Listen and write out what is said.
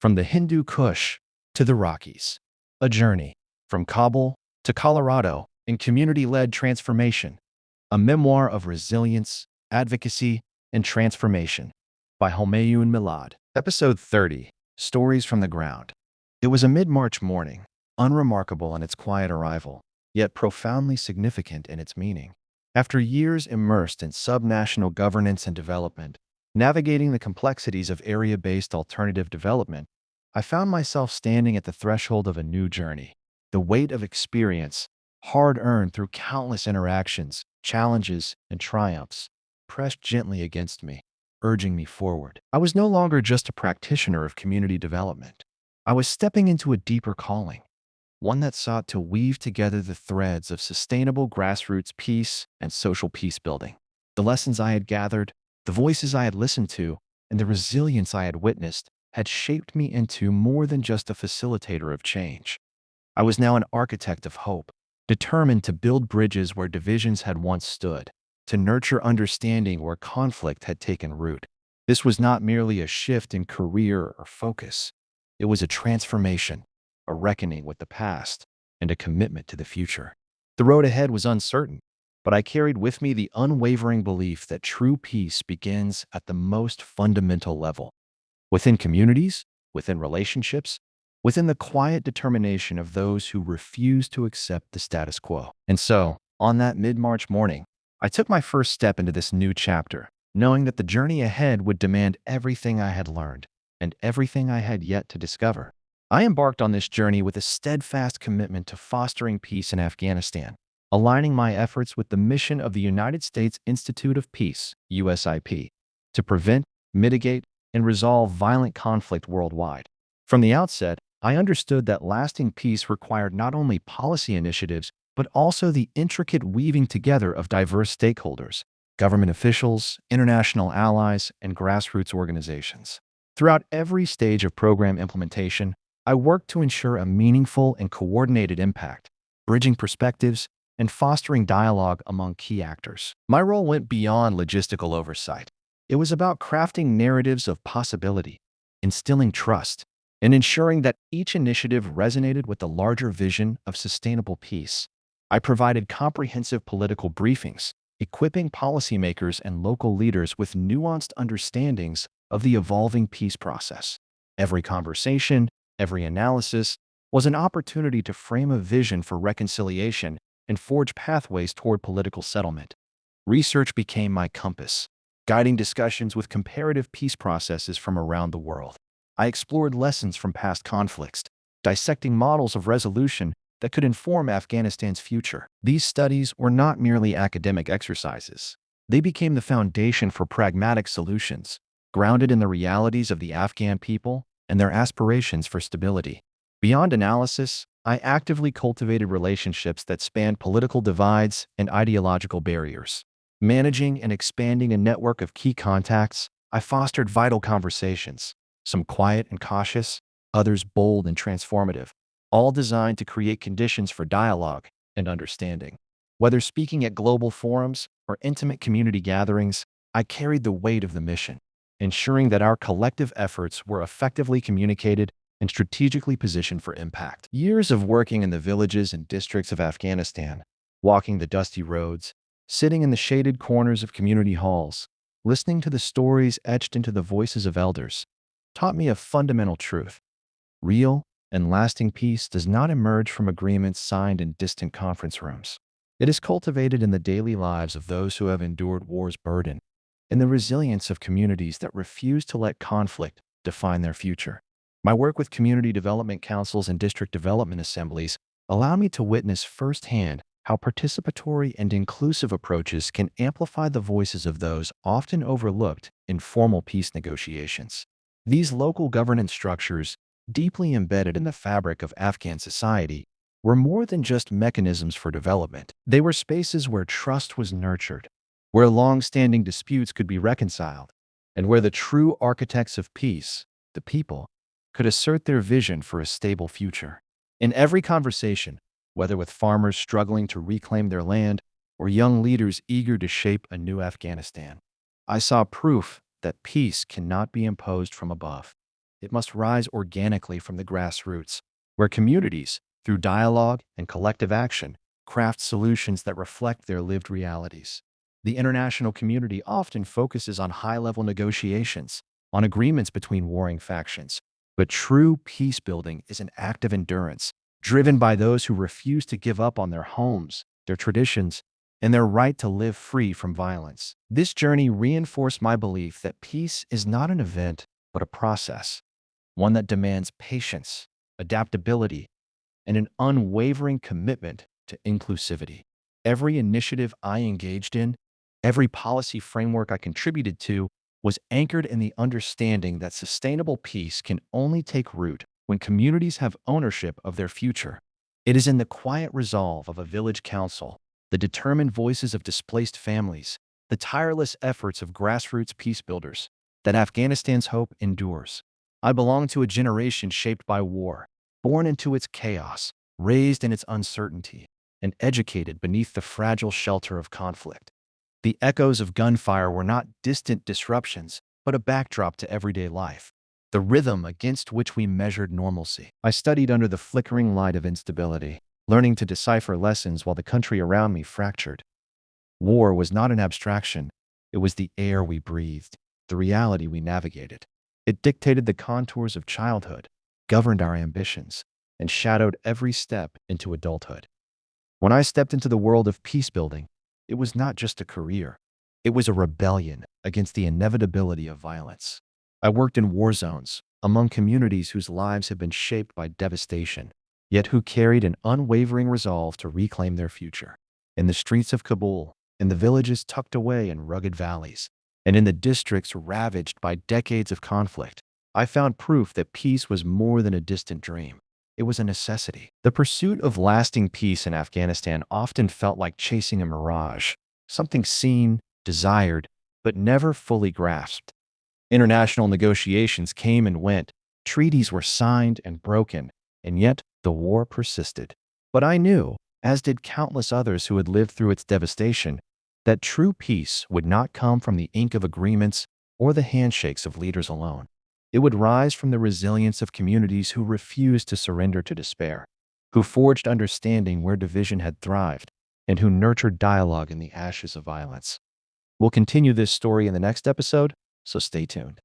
From the Hindu Kush to the Rockies, a journey from Kabul to Colorado in community-led transformation, a memoir of resilience, advocacy, and transformation by Homayun Milad. Episode 30, Stories from the Ground. It was a mid-March morning, unremarkable in its quiet arrival, yet profoundly significant in its meaning. After years immersed in subnational governance and development, navigating the complexities of area-based alternative development, I found myself standing at the threshold of a new journey. The weight of experience, hard-earned through countless interactions, challenges, and triumphs, pressed gently against me, urging me forward. I was no longer just a practitioner of community development. I was stepping into a deeper calling, one that sought to weave together the threads of sustainable grassroots peace and social peace building. The lessons I had gathered, the voices I had listened to, and the resilience I had witnessed had shaped me into more than just a facilitator of change. I was now an architect of hope, determined to build bridges where divisions had once stood, to nurture understanding where conflict had taken root. This was not merely a shift in career or focus. It was a transformation, a reckoning with the past, and a commitment to the future. The road ahead was uncertain, but I carried with me the unwavering belief that true peace begins at the most fundamental level, within communities, within relationships, within the quiet determination of those who refuse to accept the status quo. And so, on that mid-March morning, I took my first step into this new chapter, knowing that the journey ahead would demand everything I had learned and everything I had yet to discover. I embarked on this journey with a steadfast commitment to fostering peace in Afghanistan, aligning my efforts with the mission of the United States Institute of Peace, USIP, to prevent, mitigate, and resolve violent conflict worldwide. From the outset, I understood that lasting peace required not only policy initiatives, but also the intricate weaving together of diverse stakeholders, government officials, international allies, and grassroots organizations. Throughout every stage of program implementation, I worked to ensure a meaningful and coordinated impact, bridging perspectives and fostering dialogue among key actors. My role went beyond logistical oversight. It was about crafting narratives of possibility, instilling trust, and ensuring that each initiative resonated with the larger vision of sustainable peace. I provided comprehensive political briefings, equipping policymakers and local leaders with nuanced understandings of the evolving peace process. Every conversation, every analysis was an opportunity to frame a vision for reconciliation and forge pathways toward political settlement. Research became my compass, guiding discussions with comparative peace processes from around the world. I explored lessons from past conflicts, dissecting models of resolution that could inform Afghanistan's future. These studies were not merely academic exercises. They became the foundation for pragmatic solutions, grounded in the realities of the Afghan people and their aspirations for stability. Beyond analysis, I actively cultivated relationships that spanned political divides and ideological barriers. Managing and expanding a network of key contacts, I fostered vital conversations, some quiet and cautious, others bold and transformative, all designed to create conditions for dialogue and understanding. Whether speaking at global forums or intimate community gatherings, I carried the weight of the mission, ensuring that our collective efforts were effectively communicated and strategically positioned for impact. Years of working in the villages and districts of Afghanistan, walking the dusty roads, sitting in the shaded corners of community halls, listening to the stories etched into the voices of elders, taught me a fundamental truth. Real and lasting peace does not emerge from agreements signed in distant conference rooms. It is cultivated in the daily lives of those who have endured war's burden, in the resilience of communities that refuse to let conflict define their future. My work with community development councils and district development assemblies allowed me to witness firsthand how participatory and inclusive approaches can amplify the voices of those often overlooked in formal peace negotiations. These local governance structures, deeply embedded in the fabric of Afghan society, were more than just mechanisms for development. They were spaces where trust was nurtured, where long-standing disputes could be reconciled, and where the true architects of peace, the people, could assert their vision for a stable future. In every conversation, whether with farmers struggling to reclaim their land or young leaders eager to shape a new Afghanistan, I saw proof that peace cannot be imposed from above. It must rise organically from the grassroots, where communities, through dialogue and collective action, craft solutions that reflect their lived realities. The international community often focuses on high-level negotiations, on agreements between warring factions. But true peace building is an act of endurance, driven by those who refuse to give up on their homes, their traditions, and their right to live free from violence. This journey reinforced my belief that peace is not an event, but a process, one that demands patience, adaptability, and an unwavering commitment to inclusivity. Every initiative I engaged in, every policy framework I contributed to, was anchored in the understanding that sustainable peace can only take root when communities have ownership of their future. It is in the quiet resolve of a village council, the determined voices of displaced families, the tireless efforts of grassroots peace builders, that Afghanistan's hope endures. I belong to a generation shaped by war, born into its chaos, raised in its uncertainty, and educated beneath the fragile shelter of conflict. The echoes of gunfire were not distant disruptions, but a backdrop to everyday life, the rhythm against which we measured normalcy. I studied under the flickering light of instability, learning to decipher lessons while the country around me fractured. War was not an abstraction. It was the air we breathed, the reality we navigated. It dictated the contours of childhood, governed our ambitions, and shadowed every step into adulthood. When I stepped into the world of peace building, it was not just a career. It was a rebellion against the inevitability of violence. I worked in war zones, among communities whose lives had been shaped by devastation, yet who carried an unwavering resolve to reclaim their future. In the streets of Kabul, in the villages tucked away in rugged valleys, and in the districts ravaged by decades of conflict, I found proof that peace was more than a distant dream. It was a necessity. The pursuit of lasting peace in Afghanistan often felt like chasing a mirage, something seen, desired, but never fully grasped. International negotiations came and went, treaties were signed and broken, and yet the war persisted. But I knew, as did countless others who had lived through its devastation, that true peace would not come from the ink of agreements or the handshakes of leaders alone. It would rise from the resilience of communities who refused to surrender to despair, who forged understanding where division had thrived, and who nurtured dialogue in the ashes of violence. We'll continue this story in the next episode, so stay tuned.